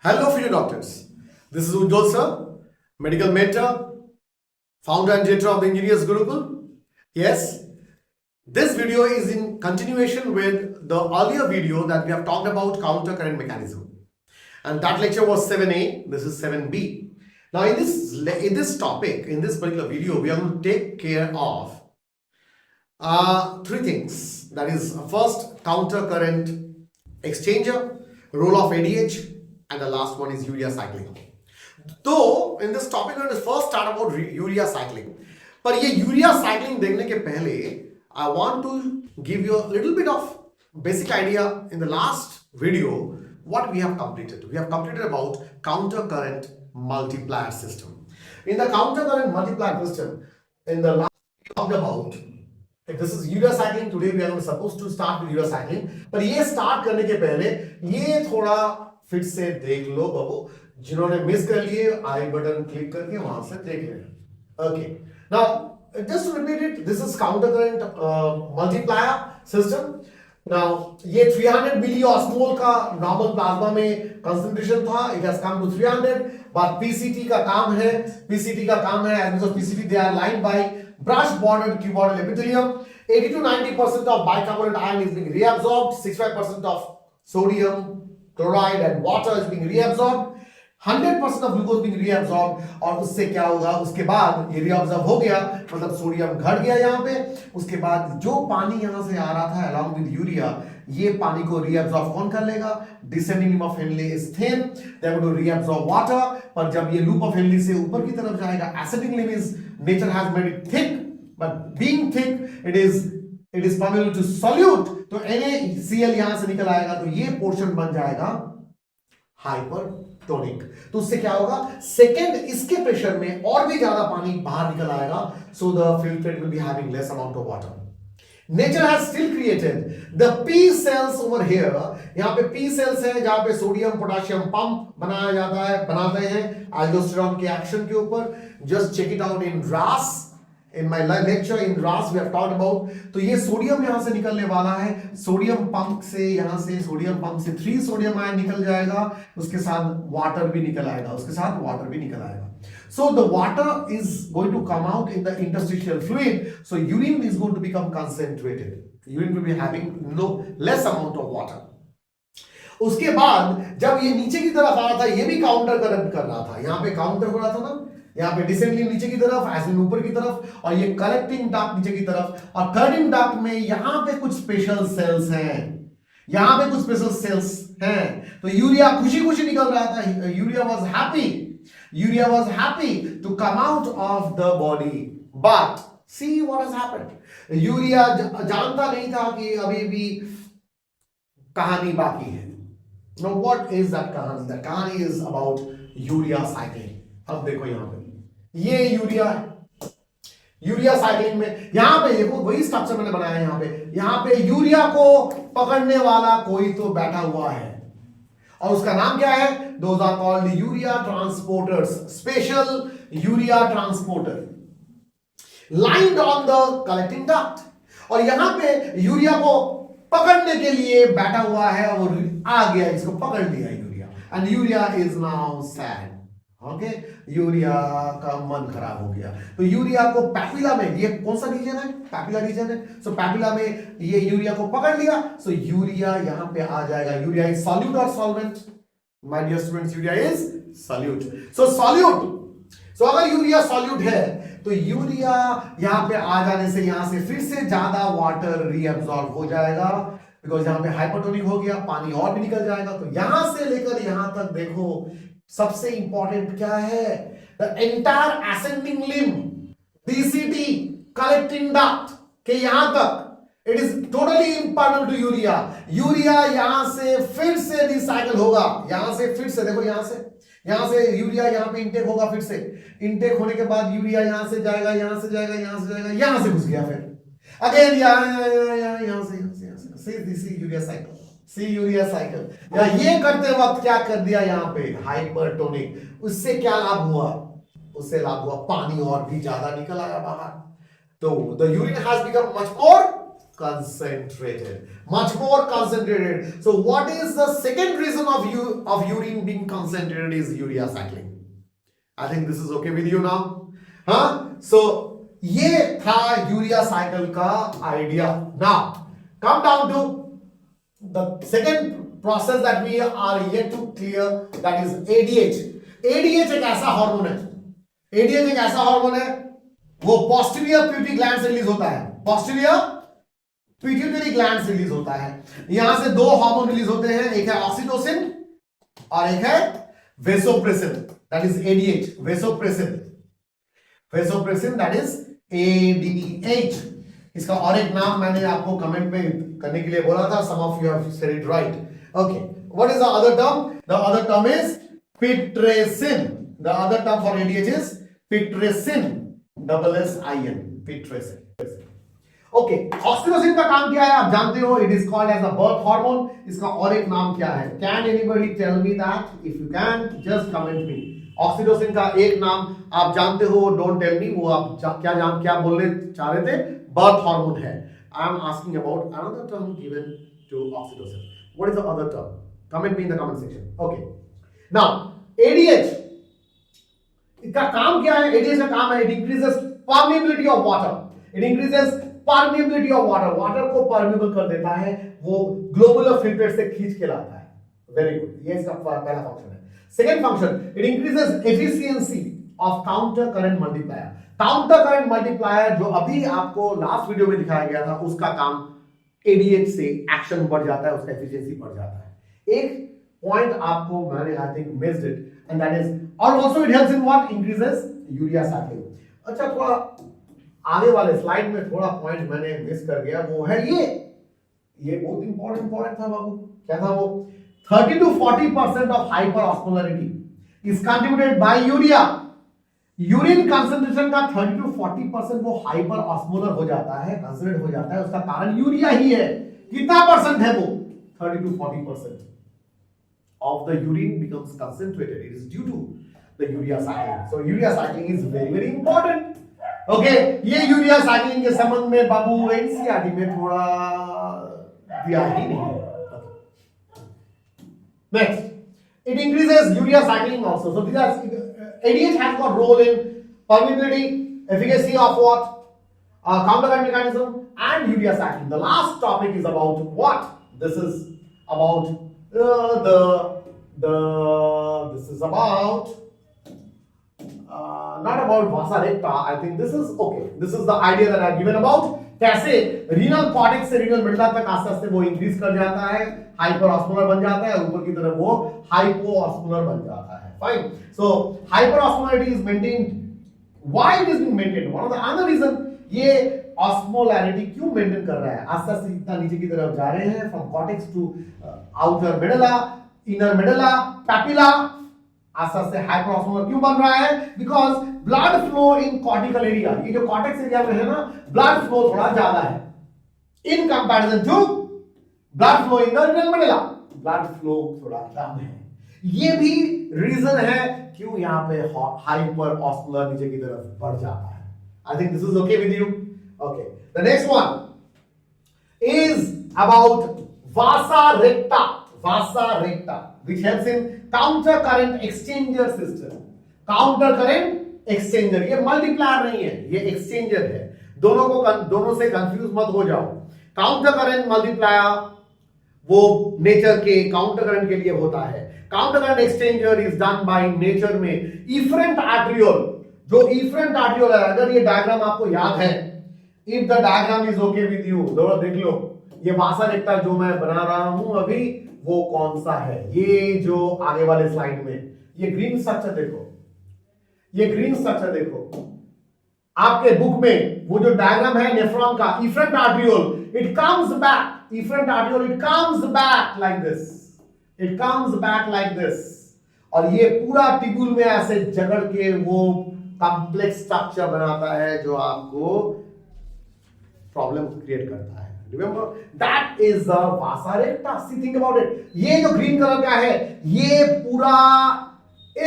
Hello, fellow doctors. This is Ujjwal sir, medical mentor, founder and director of the Engineers Gurukul. Yes, this video is in continuation with the earlier video that we have talked about counter current mechanism. And that lecture was 7A, this is 7B. Now in this topic, in this particular video, we are going to take care of three things. That is, first, counter current exchanger, role of ADH, and the last one is urea cycling. तो in this topic we will first start about urea cycling. पर ये urea cycling देखने के पहले I want to give you a little bit of basic idea. In the last video, what we have completed. We have completed about counter current multiplier system. In the counter current multiplier system, in the last we talked about. This is urea cycling. Today we are supposed to start with urea cycling. पर ये start करने के पहले ये थोड़ा फिर से देख लो बाबू, जिन्होंने मिस कर लिए आई बटन क्लिक करके वहां से देख लेना. Okay, now just to repeat it, this is counter current multiplier system. Now ये 300 मिलीऑस्मोल का नॉर्मल प्लाज्मा में कंसंट्रेशन था. It has come to 300. But PCT का काम है, atoms of PCT they are lined by brush bordered cuboidal epithelium. 80 to 90% of bicarbonate ion is being reabsorbed. 65% of sodium chloride and water is being reabsorbed. 100% of glucose being reabsorbed. और उससे क्या होगा, उसके बाद ये reabsorb हो गया, मतलब सोडियम घट गया यहाँ पे. उसके बाद जो पानी यहाँ से आ रहा था along with यूरिया, ये पानी को reabsorb कौन कर लेगा? Descending loop of Henle is thin, they are going to reabsorb water. पर जब ये loop of Henle से ऊपर की तरफ जाएगा, ascending limb is nature has made it thick, but being thick, it is permeable to solute. तो NaCl यहां से निकल आएगा, तो ये पोर्शन बन जाएगा हाइपरटोनिक. तो उससे क्या होगा, सेकेंड इसके प्रेशर में और भी ज्यादा पानी बाहर निकल आएगा. So the filtrate will be having less amount of water. Nature has still created the P cells over here. यहां पे पी सेल्स है जहां पे सोडियम पोटेशियम पंप बनाया जाता है, बनाते हैं एल्डोस्टेरोन के एक्शन के ऊपर. Just check it out in RAS. In my lecture in RAS we have talked about. तो ये सोडियम यहां से निकलने वाला है. सोडियम पंप से यहां से सोडियम पंप से 3 सोडियम आयन निकल जाएगा. उसके साथ वाटर भी निकल आएगा. So the water is going to come out in the interstitial fluid. So urine is going to become concentrated. Urine will be having less amount of water. उसके बाद जब ये नीचे की तरफ आ रहा था, ये भी काउंटर करंट कर रहा था. यहाँ पे काउंटर हो रहा था ना, यहाँ पे डिसेंडिंग नीचे की तरफ, एसिड ऊपर की तरफ, और ये कलेक्टिंग डक्ट नीचे की तरफ. और थर्डिंग डक्ट में यहाँ पे कुछ स्पेशल सेल्स हैं. तो यूरिया खुशी खुशी निकल रहा था. Urea was happy to come out of the body. But see what has happened. Urea जानता नहीं था कि अभी भी कहानी बाकी है. Now what is that कहानी? That कहानी is about urea cycling. अब देखो यहाँ पे ये यूरिया साइक्लिंग में यहाँ पे देखो वही स्ट्रक्चर मैंने बनाया है. यहाँ पे यूरिया को पकड़ने वाला कोई तो बैठा हुआ है, और उसका नाम क्या है? Those are called urea transporters, special urea transporter lined on the collecting duct. और यहाँ पे यूरिया को पकड़ने के लिए बैठा हुआ है और आ गया, इसको पकड़ लिया urea. And urea is now sad. Okay, urea का मन खराब हो गया. तो यूरिया को पैपिला में, ये कौन सा रीजन है? पैपिला रीजन है. सो पैपिला में ये यूरिया को पकड़ लिया. सो यूरिया यहां पे आ जाएगा. यूरिया इज सॉल्यूट और solvent? My dear students, urea is solute. So solute, so अगर यूरिया सॉल्यूट है तो यूरिया यहां पे आ जाने से यहां से फिर से ज्यादा वाटर रीअब्सॉर्ब हो जाएगा, बिकॉज यहां पे हाइपरटोनिक हो गया, पानी और भी निकल जाएगा. तो यहां से लेकर यहां तक देखो सबसे इंपॉर्टेंट क्या है? The entire ascending limb, DCT collecting duct के यहां तक it is totally impermeable to urea. Urea यहां से फिर से रिसाइकल होगा. यहां से फिर से देखो, यहां से यूरिया यहां पे इंटेक होगा. फिर से इंटेक होने के बाद यूरिया यहां से जाएगा, यहां से घुस गया. फिर अगेन यहां से यूरिया साइकिल. ये करते वक्त क्या कर दिया यहाँ पे? हाइपरटोनिक. उससे क्या लाभ हुआ? पानी और भी ज्यादा निकल आया बाहर. तो the urine has become much more concentrated, much more concentrated. So what is the second reason of urine being concentrated is urea cycling. I think this is okay with you now, huh? So ये था urea cycle का idea. Now come down to the second process that we are yet to clear, that is ADH. ADH एक ऐसा hormone है, ADH एक ऐसा hormone है, वो पोस्टीरियर पिट्यूटरी ग्लैंड से रिलीज होता है. पोस्टीरियर पिट्यूटरी ग्लैंड से रिलीज होता है. यहां से दो हार्मोन रिलीज होते हैं, एक है ऑक्सीटोसिन और एक है vasopressin, that is ADH. Vasopressin that is ADH. इसका और एक नाम मैंने आपको कमेंट में करने के लिए बोला था. Some of you have said it right. Okay, what is the other term? The other term is pitresin. The other term for ADH is pitresin, double S-I-N, pitresin. Okay, oxytocin का काम क्या है आप जानते हो. It is called as a birth hormone. इसका और एक नाम क्या है? Can anybody tell me that? If you can, just comment me. Oxytocin का एक नाम आप जानते हो, don't tell me. वो आप क्या बोलने चाह रहे थे? Birth hormone है. I am asking about another term given to oxytocin. What is the other term? Comment me in the comment section. Okay. Now ADH इसका काम क्या है? ADH का काम है, it increases permeability of water. It increases permeability of water. Water को permeable कर देता है, वो ग्लोबुलर फिल्टर से खींच के लाता है. वेरी गुड, ये इसका पहला फंक्शन है. Second function, it increases efficiency of counter current multiplier. Counter current multiplier जो अभी आपको लास्ट वीडियो में दिखाया गया था, उसका काम ADH से एक्शन बढ़ जाता है, उसका एफिशिएंसी बढ़ जाता है. एक पॉइंट आपको मैंने I think missed it, and that is और also it helps in what? Increases urea cycling. अच्छा, थोड़ा आगे वाले स्लाइड में थोड़ा पॉइंट मैंने मिस कर गया, वो है ये बहुत इंपॉर्टेंट पॉइंट था बाबू. क्या था वो? 30 to 40% of hyper osmolarity is contributed bye urea. Urine concentration का 30 to 40% वो हाइपर ऑस्मोलर हो जाता है, कंसंट्रेट हो जाता है, उसका कारण यूरिया ही है. कितना परसेंट है वो? 30 to 40% of the urine becomes concentrated. It is due to the urea cycling. So urea cycling is very very important. Okay, ये urea cycling के संबंध में बाबू NCERT में थोड़ा दिया ही नहीं. Next, it increases urea cycling also. So these are ADH has got role in permeability, efficacy of what? Counter current mechanism and urea cycling. The last topic is about what? This is about this is about not about vasa recta. I think this is okay. This is the idea that I have given about कैसे renal cortex से renal medulla तक आस्ते आस्ते वो increase कर जाता है, hyper osmolar बन जाता है, ऊपर की तरफ वो हाइपो ऑस्मोलर बन जाता है. Fine. So hyper osmolarity is maintained. Why it is being maintained? One of the another reason, ये ऑस्मोलैरिटी क्यों मेंटेन कर रहा है? आस्ते आस्ते इतना नीचे की तरफ जा रहे हैं, from cortex to outer medulla, inner medulla, papilla, आस्ते आस्ते हाइपर ऑस्मोलर क्यों बन रहा है? Because blood flow in cortical area, ये जो कॉर्टेक्स एरिया में है ना, ब्लड फ्लो थोड़ा ज्यादा है in comparison to blood flow in the renal medulla. Blood flow थोड़ा कम है. ये भी रीजन है क्यों यहाँ पे हाइपर ऑस्मोलर नीचे की तरफ बढ़ जाता है. I think this is okay with you. Okay, the next one is about vasa recta, which helps in counter current exchanger system. Counter current exchanger, ये मल्टीप्लायर नहीं है, ये एक्सचेंजर है. दोनों से कंफ्यूज मत हो जाओ. काउंटर करंट मल्टीप्लायर वो नेचर के काउंटर करंट के लिए होता है. Counter current exchanger is done by nature में इफरेंट आर्ट्रियोल. जो इफरेंट आर्ट्रियोल है, अगर ये डायग्राम आपको याद है, if the diagram is okay with you, देख लो ये वासा रेक्टा जो मैं बना रहा हूं अभी, वो कौन सा है? ये जो आगे वाले स्लाइड में ये ग्रीन स्ट्रक्चर देखो, ये ग्रीन स्ट्रक्चर देखो आपके बुक में, वो जो डायग्राम है नेफ्रॉन का, efferent arteriole, it comes back, efferent arteriole it comes back like this, it comes back like this, और ये पूरा टिब्यूल में ऐसे जकड़ के वो कॉम्प्लेक्स स्ट्रक्चर बनाता है जो आपको प्रॉब्लम क्रिएट करता है. Remember, that is the vasa recta. See, think about it. ये जो ग्रीन कलर का है, ये पूरा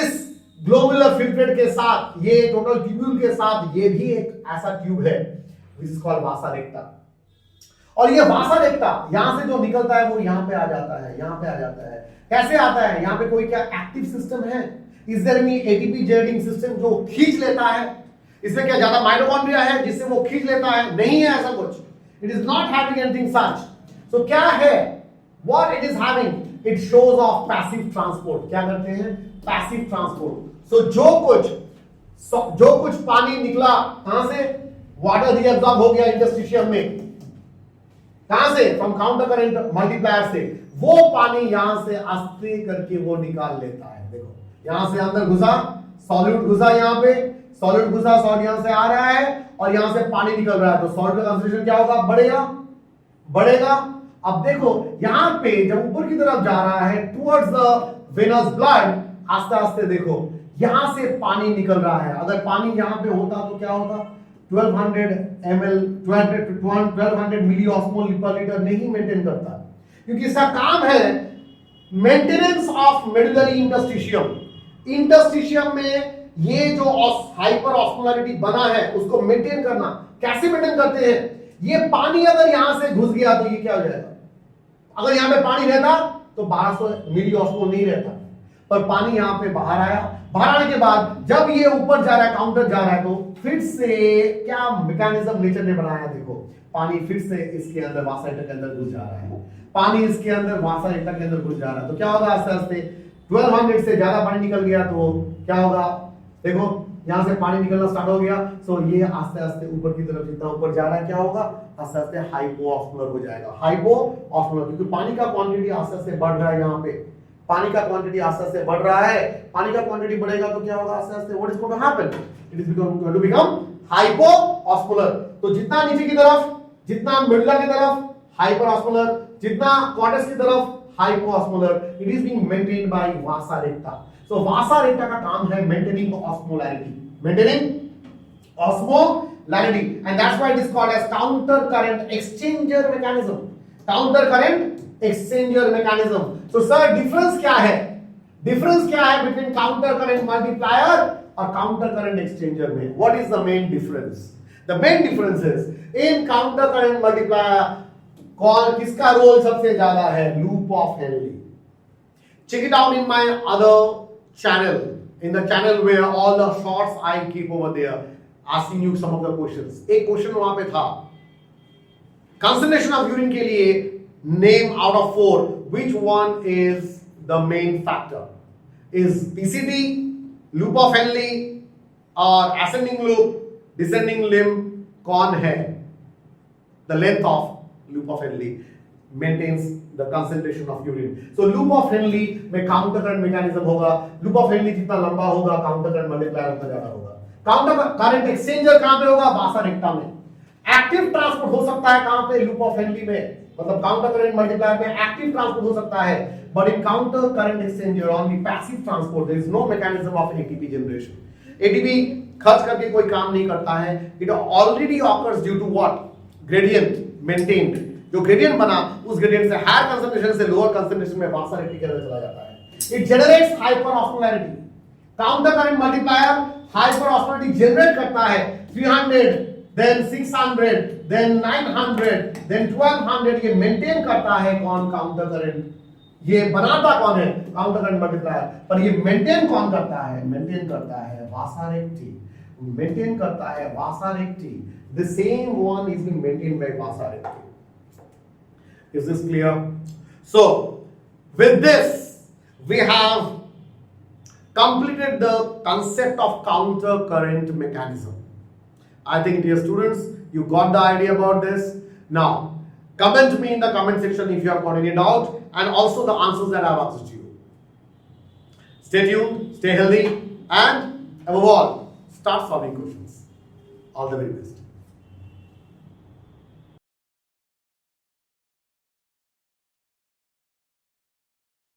इस ग्लोबुलर फिल्ट्रेट के साथ, ये टोटल ट्यूब्यूल के साथ, ये भी एक ऐसा ट्यूब है which is called vasa recta. और ये वासा रेक्टा यहां से जो निकलता है वो यहां पे आ जाता है, यहां पे आ जाता है। कैसे आता है? यहां पे कोई क्या एक्टिव सिस्टम है? Is there any ATP generating system जो खींच लेता है? इसमें क्या ज्यादा माइटोकॉन्ड्रिया है जिससे वो खींच लेता है? नहीं है ऐसा कुछ। It is not having anything such. So क्या है? What it is having? It shows of passive transport. क्या करते हैं? Passive transport. सो जो कुछ पानी निकला कहां से? वाटर रीअब्सॉर्ब हो गया इंटरस्टिशियम में। कहां से? फ्रॉम काउंटर करंट मल्टीप्लायर से। वो पानी यहां से आस्ते करके वो निकाल लेता है। देखो यहां से अंदर घुसा, सॉल्यूट घुसा, यहां पे सॉल्यूट घुसा, सॉल्यूट यहां से आ रहा है और यहां से पानी निकल रहा है, तो सॉल्यूट का कंसंट्रेशन क्या होगा? बढ़ेगा। अब देखो यहां पे जब ऊपर की तरफ जा रहा है टुवर्ड्स द वेनस ब्लड, आस्ते आस्ते देखो यहां से पानी निकल रहा है। अगर पानी यहां पे होता तो क्या होता? 1200 ml 1200 मिली ऑस्मोल पर लीटर नहीं मेंटेन करता, क्योंकि इसका काम है मेंटेनेंस ऑफ मेडुलरी इंटरस्टिशियम में ये जो हाइपर ऑस्मोलरिटी बना है उसको मेंटेन करना। कैसे मेंटेन करते हैं? ये पानी अगर यहां से घुस गया तो ये क्या हो जाएगा? अगर यहां पे पानी रहता तो 1200 मिली ऑस्मोल नहीं रहता, पर पानी यहां पे बाहर आया। बाहर आने के बाद जब ये ऊपर जा रहा है, काउंटर जा रहा है, तो फिर से क्या मैकेनिज्म नेचर ने बनाया? देखो पानी फिर से इसके अंदर वासा रेक्टा के अंदर घुस जा रहा है, पानी इसके अंदर वासा रेक्टा के अंदर घुस जा रहा है, तो क्या होगा? आस्ते आस्ते 1200 से ज्यादा पानी निकल गया तो क्या होगा? देखो यहां से पानी निकलना स्टार्ट हो गया। सो ये आस्ते आस्ते ऊपर की तरफ जितना ऊपर जा रहा है क्या होगा? आस्ते आस्ते हाइपोऑस्मोलर हो जाएगा। हाइपोऑस्मोलर क्योंकि पानी का क्वांटिटी आस्ते आस्ते बढ़ रहा है। यहाँ पे पानी का क्वांटिटी आस्ते आस्ते बढ़ रहा है। पानी का क्वांटिटी बढ़ेगा तो क्या होगा? आस्ते आस्ते what is going to happen? It is going to become hypoosmolar. तो जितना नीचे की तरफ, जितना मिडला की तरफ हाइपरऑस्मोलर, जितना क्वाड्रस की तरफ hyperosmolar, it is being maintained by vasa recta. So vasa recta का काम है maintaining osmolarity, and that's why it is called as counter current exchanger mechanism. Counter current exchanger mechanism. So sir, difference क्या है? Difference क्या है between counter current multiplier और counter current exchanger में? What is the main difference? The main difference is in counter current multiplier कौन किसका role सबसे ज्यादा है? Loop of Henle. Check it out in my other channel, in the channel where all the shorts I keep over there, asking you some of the questions. एक question वहां पे था, concentration of urine के लिए name out of 4 which one is the main factor? Is PCD, loop of Henle or ascending loop, descending limb? कौन है? The length of loop of Henle maintains the concentration of urine. So loop of Henle में counter current mechanism होगा। loop of Henle जितना लंबा होगा counter current multiplier उतना ज्यादा होगा। counter current exchanger कहां पे होगा? वासा रेक्टा में। एक्टिव ट्रांसपोर्ट हो सकता है कहां पे? loop of Henle में। मतलब counter current multiplier में एक्टिव ट्रांसपोर्ट हो सकता है, but in counter current exchanger only passive transport. There is no mechanism of ATP generation. ATP खर्च करके कोई काम नहीं करता है। It already occurs due to what? Gradient maintained. जो ग्रेडियंट बना उस ग्रेडियंट से हायर कंसंट्रेशन से लोअर कंसंट्रेशन में वासा रेक्टा के अंदर चला जाता है। It generates hyperosmolarity. Counter current multiplier hyperosmolarity generate करता है 300, देन 600, देन 900, देन 1200। ये मेंटेन करता है कौन? Counter current. ये बनाता कौन है? Counter current multiplier. पर ये मेंटेन कौन करता है? मेंटेन करता है वासा रेक्टी। मेंटेन करता है vasa recti. The same one is being maintained by vasa recti. Is this clear? So, with this, we have completed the concept of counter current mechanism. I think, dear students, you got the idea about this. Now, comment me in the comment section if you have got any doubt, and also the answers that I have asked you. Stay tuned, stay healthy, and above all, start solving questions. All the very best.